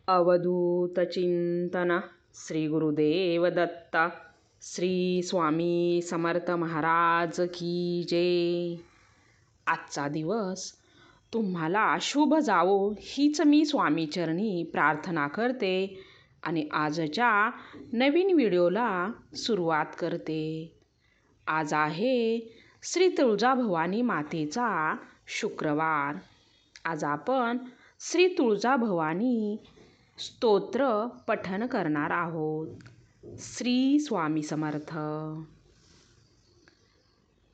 अवधूत चिंतन श्री गुरुदेव दत्त श्री स्वामी समर्थ महाराज की जय। आजचा दिवस तुम्हाला शुभ जावो हीच मी स्वामीचरणी प्रार्थना करते आणि आजच्या नवीन व्हिडिओला सुरुवात करते। आज आहे श्री तुळजाभवानी मातेचा शुक्रवार। आज आपण श्री तुळजाभवानी स्तोत्र पठण करणार आहोत। श्री स्वामी समर्थ।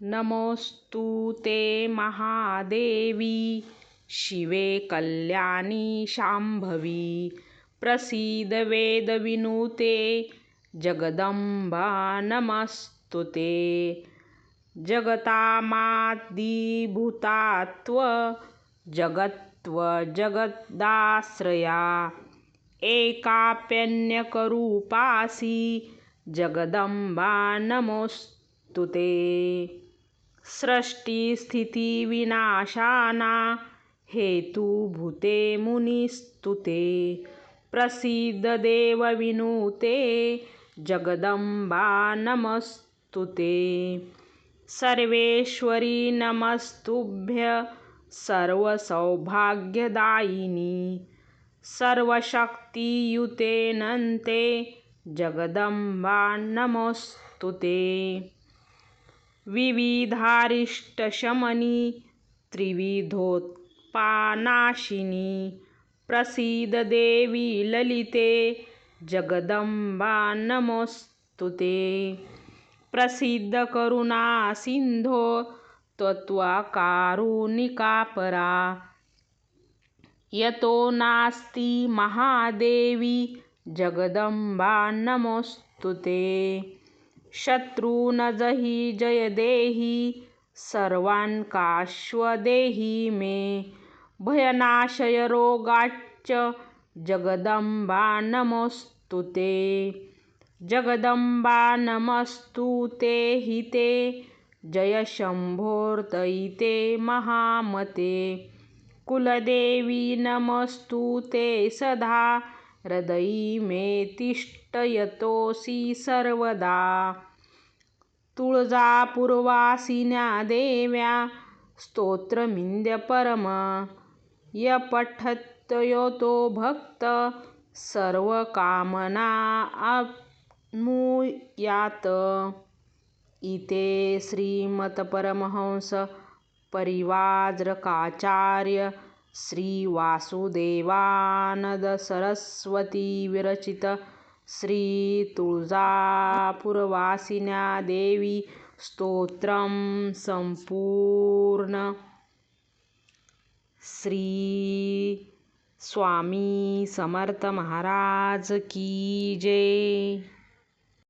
नमोस्तुते महादेवी शिवे कल्याणी शांभवी प्रसीद वेद विनुते जगदंबा नमस्तुते। जगतामादिभूतात्व जगत्व जगदाश्रया एकाप्यन्यकरूपासि जगदंबा नमोस्तुते। सृष्टिस्थिति विनाशाना हेतुभूते मुनिस्तुते प्रसीद देव विनुते जगदंबा नमस्तुते। सर्वेश्वरी नमस्तुभ्य सर्वसौभाग्यदायिनी सर्वशक्तियुते नन्ते जगदंबा नमोस्तुते। विविधारिष्टशमनी त्रिविधोत्पानाशिनी प्रसीद देवी ललिते जगदंबा नमोस्तुते। प्रसीद करुणा सिंधो तत्त्वकारुणिका परा यतो नास्ति महादेवी जगदंबा नमोस्तुते। शत्रुनजहि जय देहि सर्वान्काश्व देहि मे भयनाशय रोगाच्च जगदंबा नमोस्तुते। जगदंबा नमस्तुते हिते जय शंभोर्दयिते महामते कुलदेवी नमस्तुते सदा हृदयी मे तिष्ठयतोसि सर्वदा। तुळजापूरवासिन्या देव्या स्तोत्रमिन्द्य परम य पठत्यतो भक्त सर्वकामना अप्नुयात्। इते श्रीमत्परमहंस परिव्राजकाचार्य श्री वासुदेवानंद सरस्वती विरचित श्री तुळजापूरवासिन्या देवी स्तोत्रम संपूर्ण। श्री स्वामी समर्थ महाराज की जय।